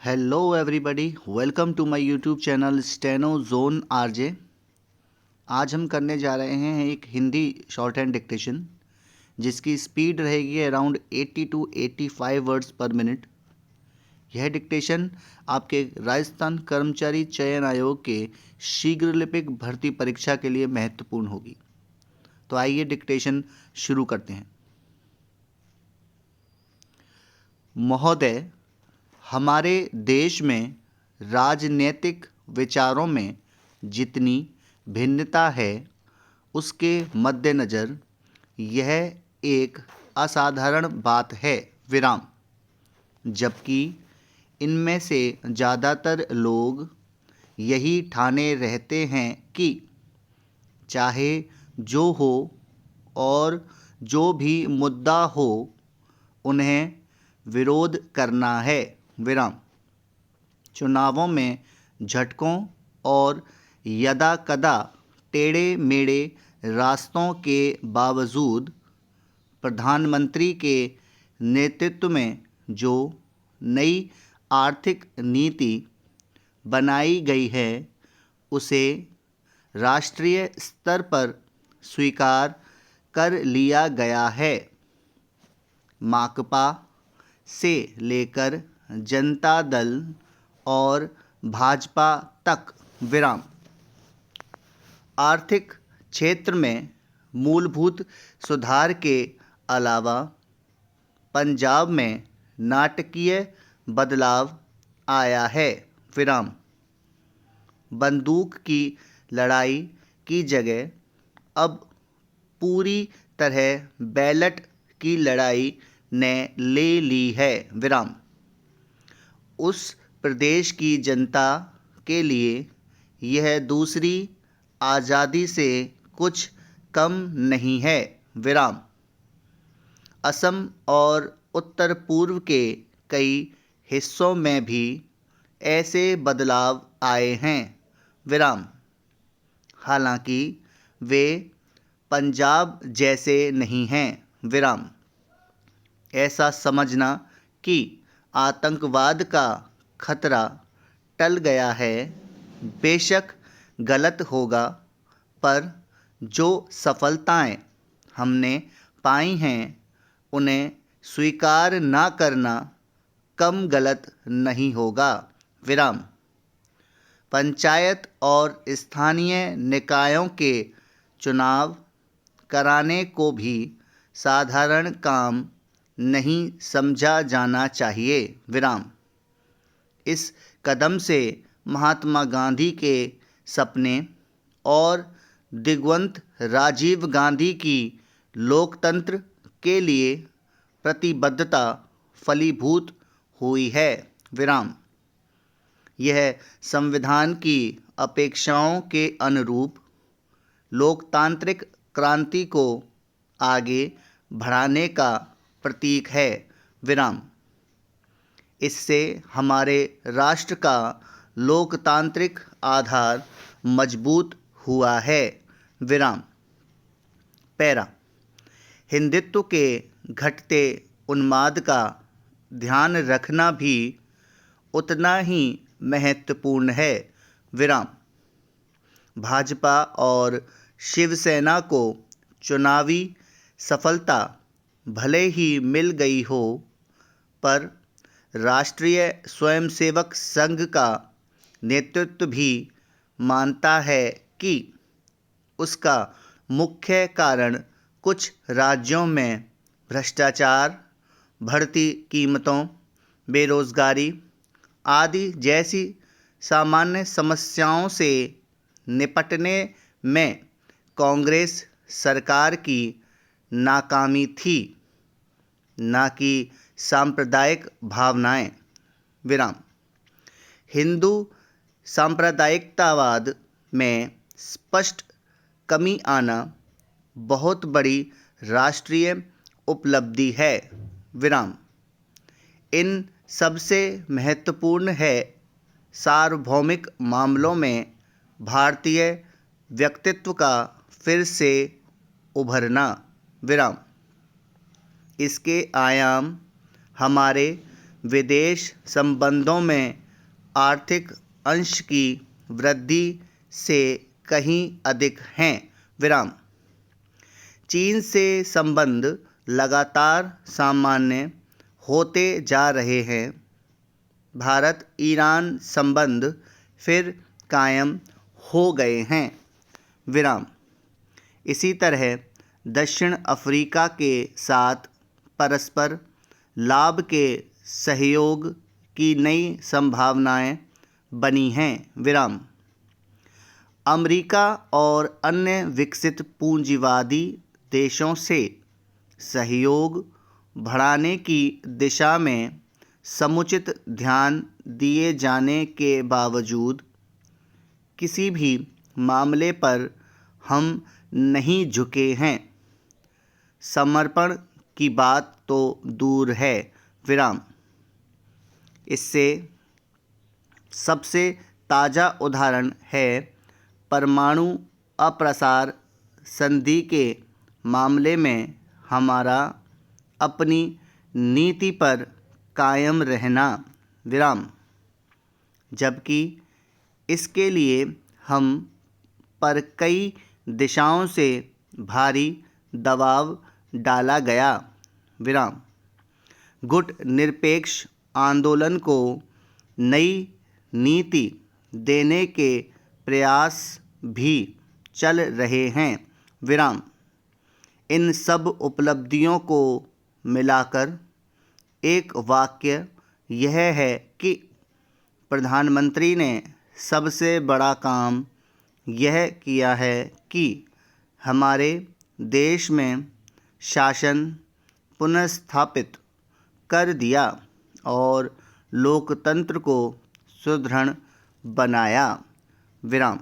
Hello everybody, welcome to my YouTube channel steno zone RJ. आज हम करने जा रहे हैं एक हिंदी शॉर्ट हैंड डिक्टेशन जिसकी स्पीड रहेगी around 80 to 85 words per minute. यह डिक्टेशन आपके राजस्थान कर्मचारी चयन आयोग के शीघ्र लिपिक भर्ती परीक्षा के लिए महत्वपूर्ण होगी। तो आइए डिक्टेशन शुरू करते हैं। महोदय, हमारे देश में राजनीतिक विचारों में जितनी भिन्नता है उसके मद्देनज़र यह एक असाधारण बात है विराम। जबकि इनमें से ज़्यादातर लोग यही ठाने रहते हैं कि चाहे जो हो और जो भी मुद्दा हो उन्हें विरोध करना है विराम। चुनावों में झटकों और यदा कदा टेढ़े मेढ़े रास्तों के बावजूद प्रधानमंत्री के नेतृत्व में जो नई आर्थिक नीति बनाई गई है उसे राष्ट्रीय स्तर पर स्वीकार कर लिया गया है। माकपा से लेकर जनता दल और भाजपा तक विराम। आर्थिक क्षेत्र में मूलभूत सुधार के अलावा पंजाब में नाटकीय बदलाव आया है विराम। बंदूक की लड़ाई की जगह अब पूरी तरह बैलेट की लड़ाई ने ले ली है विराम। उस प्रदेश की जनता के लिए यह दूसरी आज़ादी से कुछ कम नहीं है विराम। असम और उत्तर पूर्व के कई हिस्सों में भी ऐसे बदलाव आए हैं विराम। हालांकि वे पंजाब जैसे नहीं हैं विराम। ऐसा समझना कि आतंकवाद का खतरा टल गया है बेशक गलत होगा, पर जो सफलताएं हमने पाई हैं उन्हें स्वीकार न करना कम गलत नहीं होगा विराम। पंचायत और स्थानीय निकायों के चुनाव कराने को भी साधारण काम नहीं समझा जाना चाहिए विराम। इस कदम से महात्मा गांधी के सपने और दिवंगत राजीव गांधी की लोकतंत्र के लिए प्रतिबद्धता फलीभूत हुई है विराम। यह संविधान की अपेक्षाओं के अनुरूप लोकतांत्रिक क्रांति को आगे बढ़ाने का प्रतीक है विराम। इससे हमारे राष्ट्र का लोकतांत्रिक आधार मजबूत हुआ है विराम। पैरा। हिंदुत्व के घटते उन्माद का ध्यान रखना भी उतना ही महत्वपूर्ण है विराम। भाजपा और शिवसेना को चुनावी सफलता भले ही मिल गई हो, पर राष्ट्रीय स्वयंसेवक संघ का नेतृत्व भी मानता है कि उसका मुख्य कारण कुछ राज्यों में भ्रष्टाचार, बढ़ती कीमतों, बेरोजगारी आदि जैसी सामान्य समस्याओं से निपटने में कांग्रेस सरकार की नाकामी थी, न कि सांप्रदायिक भावनाएं विराम। हिंदू सांप्रदायिकतावाद में स्पष्ट कमी आना बहुत बड़ी राष्ट्रीय उपलब्धि है विराम। इन सबसे महत्वपूर्ण है सार्वभौमिक मामलों में भारतीय व्यक्तित्व का फिर से उभरना विराम। इसके आयाम हमारे विदेश संबंधों में आर्थिक अंश की वृद्धि से कहीं अधिक हैं। विराम। चीन से संबंध लगातार सामान्य होते जा रहे हैं। भारत ईरान संबंध फिर कायम हो गए हैं। विराम। इसी तरह दक्षिण अफ्रीका के साथ परस्पर लाभ के सहयोग की नई संभावनाएं बनी हैं। विराम। अमेरिका और अन्य विकसित पूंजीवादी देशों से सहयोग बढ़ाने की दिशा में समुचित ध्यान दिए जाने के बावजूद किसी भी मामले पर हम नहीं झुके हैं। समर्पण की बात तो दूर है। विराम। इससे सबसे ताज़ा उदाहरण है परमाणु अप्रसार संधि के मामले में हमारा अपनी नीति पर कायम रहना। विराम। जबकि इसके लिए हम पर कई दिशाओं से भारी दबाव डाला गया। विराम। गुट निरपेक्ष आंदोलन को नई नीति देने के प्रयास भी चल रहे हैं। विराम। इन सब उपलब्धियों को मिलाकर एक वाक्य यह है कि प्रधानमंत्री ने सबसे बड़ा काम यह किया है कि हमारे देश में शासन पुनर्स्थापित कर दिया और लोकतंत्र को सुदृढ़ बनाया। विराम।